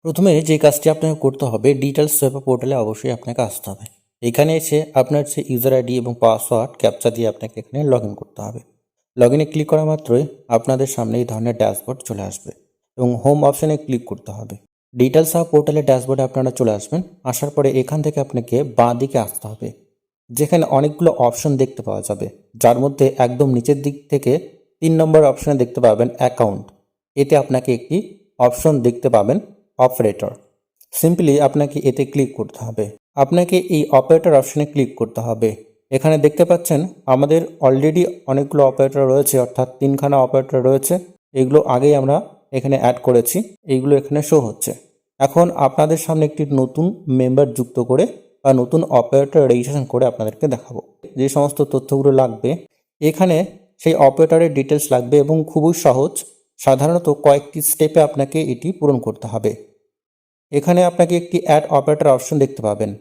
প্রথমে যে কাজটি আপনাকে করতে হবে, ডিটেলস সোয়েপার পোর্টালে অবশ্যই আপনাকে আসতে হবে। এখানে এসে আপনার যে ইউজার আইডি এবং পাসওয়ার্ড ক্যাপচা দিয়ে আপনাকে এখানে লগ ইন করতে হবে। লগ ইনে ক্লিক করা মাত্রই আপনাদের সামনে এই ধরনের ড্যাশবোর্ড চলে আসবে এবং হোম অপশানে ক্লিক করতে হবে। ডিটেলস অফ পোর্টালের ড্যাশবোর্ডে আপনারা চলে আসবেন। আসার পরে এখান থেকে আপনাকে বাঁ দিকে আসতে হবে, যেখানে অনেকগুলো অপশন দেখতে পাওয়া যাবে, যার মধ্যে একদম নিচের দিক থেকে 3 নম্বর অপশানে দেখতে পাবেন অ্যাকাউন্ট। এতে আপনাকে একটি অপশন দেখতে পাবেন অপারেটর। সিম্পলি আপনাকে এতে ক্লিক করতে হবে। আপনাকে এই অপারেটর অপশনে ক্লিক করতে হবে। এখানে দেখতে পাচ্ছেন আমাদের অলরেডি অনেকগুলো অপারেটর রয়েছে, অর্থাৎ 3খানা অপারেটর রয়েছে। এগুলো আগেই আমরা এখানে অ্যাড করেছি, এইগুলো এখানে শো হচ্ছে। এখন আপনাদের সামনে একটি নতুন মেম্বার যুক্ত করে বা নতুন অপারেটর রেজিস্ট্রেশন করে আপনাদেরকে দেখাবো। যে সমস্ত তথ্যগুলো লাগবে এখানে সেই অপারেটরের ডিটেলস লাগবে এবং খুবই সহজ। সাধারণত কয়েকটি স্টেপে আপনাকে এটি পূরণ করতে হবে। এখানে আপনাকে একটি অ্যাড অপারেটর অপশন দেখতে পাবেন।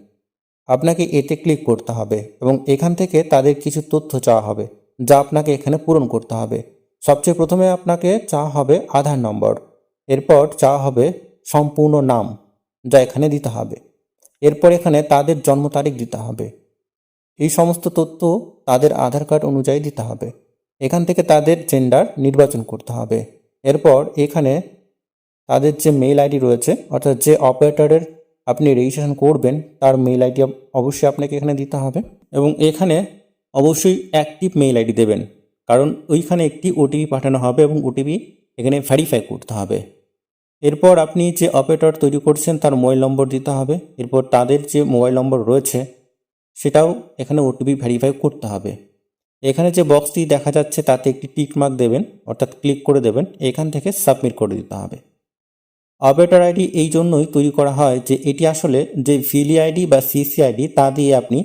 আপনাকে এতে ক্লিক করতে হবে এবং এখান থেকে তাদের কিছু তথ্য চাওয়া হবে, যা আপনাকে এখানে পূরণ করতে হবে। সবচেয়ে প্রথমে আপনাকে চাওয়া হবে আধার নম্বর, এরপর চাওয়া হবে সম্পূর্ণ নাম, যা এখানে দিতে হবে। এরপর এখানে তাদের জন্ম তারিখ দিতে হবে। এই সমস্ত তথ্য তাদের আধার কার্ড অনুযায়ী দিতে হবে। এখান থেকে তাদের জেন্ডার নির্বাচন করতে হবে। এরপর এখানে তাদের যে মেইল আইডি রয়েছে, অর্থাৎ যে অপারেটরের আপনি রেজিস্ট্রেশন করবেন তার মেইল আইডি অবশ্যই আপনাকে এখানে দিতে হবে এবং এখানে অবশ্যই অ্যাক্টিভ মেইল আইডি দেবেন, কারণ ওইখানে একটি ওটিপি পাঠানো হবে এবং ওটিপি এখানে ভেরিফাই করতে হবে। এরপর আপনি যে অপারেটর তৈরি করছেন তার মোবাইল নম্বর দিতে হবে। এরপর তাদের যে মোবাইল নম্বর রয়েছে সেটাও এখানে ওটিপি ভেরিফাই করতে হবে। এখানে যে বক্সটি দেখা যাচ্ছে তাতে একটি টিক মার্ক দেবেন, অর্থাৎ ক্লিক করে দেবেন। এখান থেকে সাবমিট করে দিতে হবে। অপারেটর আইডি এই জন্যই তৈরি করা হয় যে এটি আসলে যে ভিলি আইডি বা সিসি আইডি তা দিয়ে আপনি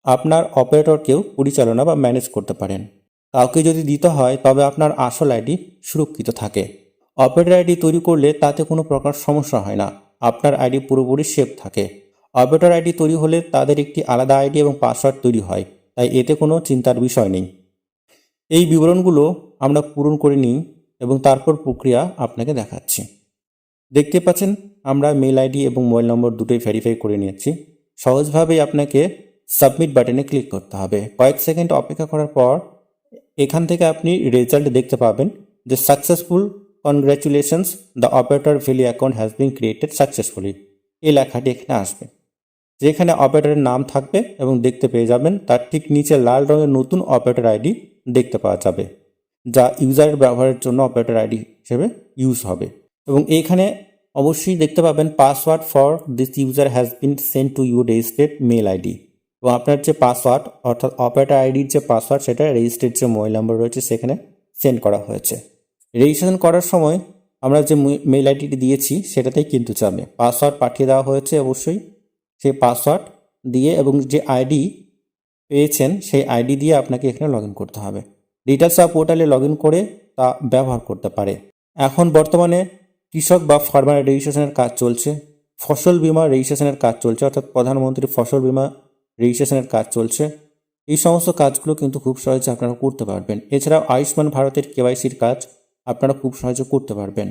আপনার অপারেটরকেও পরিচালনা বা ম্যানেজ করতে পারেন। কাউকে যদি দিতে হয় তবে আপনার আসল আইডি সুরক্ষিত থাকে। অপারেটর আইডি তৈরি করলে তাতে কোনো প্রকার সমস্যা হয় না, আপনার আইডি পুরোপুরি সেফ থাকে। অপারেটর আইডি তৈরি হলে তাদের একটি আলাদা আইডি এবং পাসওয়ার্ড তৈরি হয়, তাই এতে কোনো চিন্তার বিষয় নেই। এই বিবরণগুলো আমরা পূরণ করে নিই এবং তারপর প্রক্রিয়া আপনাকে দেখাচ্ছি। দেখতে পাচ্ছেন আমরা মেল আইডি এবং মোবাইল নম্বর দুটোই ভেরিফাই করে নিয়েছি। সহজভাবেই আপনাকে সাবমিট বাটনে ক্লিক করতে হবে। কয়েক সেকেন্ড অপেক্ষা করার পর এখান থেকে আপনি রেজাল্ট দেখতে পাবেন যে successful, congratulations, the operator valley account has been created successfully. এই লেখাটি এখানে আসবে, যেখানে অপারেটরের নাম থাকবে এবং দেখতে পেয়ে যাবেন তার ঠিক নিচে লাল রঙের নতুন অপারেটর আইডি দেখতে পাওয়া যাবে, যা ইউজারের ব্যবহারের জন্য অপারেটর আইডি হিসেবে ইউজ হবে। এবং এইখানে অবশ্যই দেখতে পাবেন password for this user has been send to your registered mail ID. এবং আপনার যে পাসওয়ার্ড, অর্থাৎ অপারেটর আইডির যে পাসওয়ার্ড, সেটা রেজিস্টার্ড যে মোবাইল নাম্বার রয়েছে সেখানে সেন্ড করা হয়েছে। রেজিস্ট্রেশন করার সময় আমরা যে মেল আইডিটি দিয়েছি সেটাতেই কিন্তু যাবে। পাসওয়ার্ড পাঠিয়ে দেওয়া হয়েছে, অবশ্যই সেই পাসওয়ার্ড দিয়ে এবং যে আইডি পেয়েছেন সেই আইডি দিয়ে আপনাকে এখানে লগ ইন করতে হবে। ডিটেলস অফ পোর্টালে লগ ইন করে তা ব্যবহার করতে পারে। এখন বর্তমানে কৃষক বা ফার্মার রেজিস্ট্রেশনের কাজ চলছে, ফসল বীমা রেজিস্ট্রেশনের কাজ চলছে, অর্থাৎ প্রধানমন্ত্রী ফসল বীমা রেজিস্ট্রেশনের কাজ চলছে। এই সমস্ত কাজগুলো কিন্তু খুব সহজে আপনারা করতে পারবেন। এছাড়াও আয়ুষ্মান ভারতের কেওয়াইসির কাজ আপনারা খুব সহজে করতে পারবেন।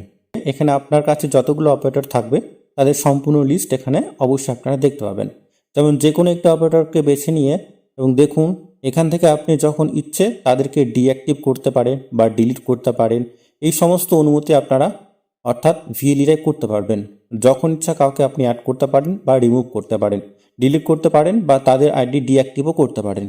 এখানে আপনার কাছে যতগুলো অপারেটর থাকবে তাদের সম্পূর্ণ লিস্ট এখানে অবশ্যই আপনারা দেখতে পাবেন। যেমন যে কোনো একটা অপারেটরকে বেছে নিয়ে এবং দেখুন এখান থেকে আপনি যখন ইচ্ছে তাদেরকে ডিঅ্যাক্টিভ করতে পারেন বা ডিলিট করতে পারেন। এই সমস্ত অনুমতি আপনারা, অর্থাৎ ভিএলইরাই করতে পারবেন। যখন ইচ্ছা কাউকে আপনি অ্যাড করতে পারেন বা রিমুভ করতে পারেন, ডিলিট করতে পারেন বা তাদের আইডি ডিঅ্যাক্টিভও করতে পারেন।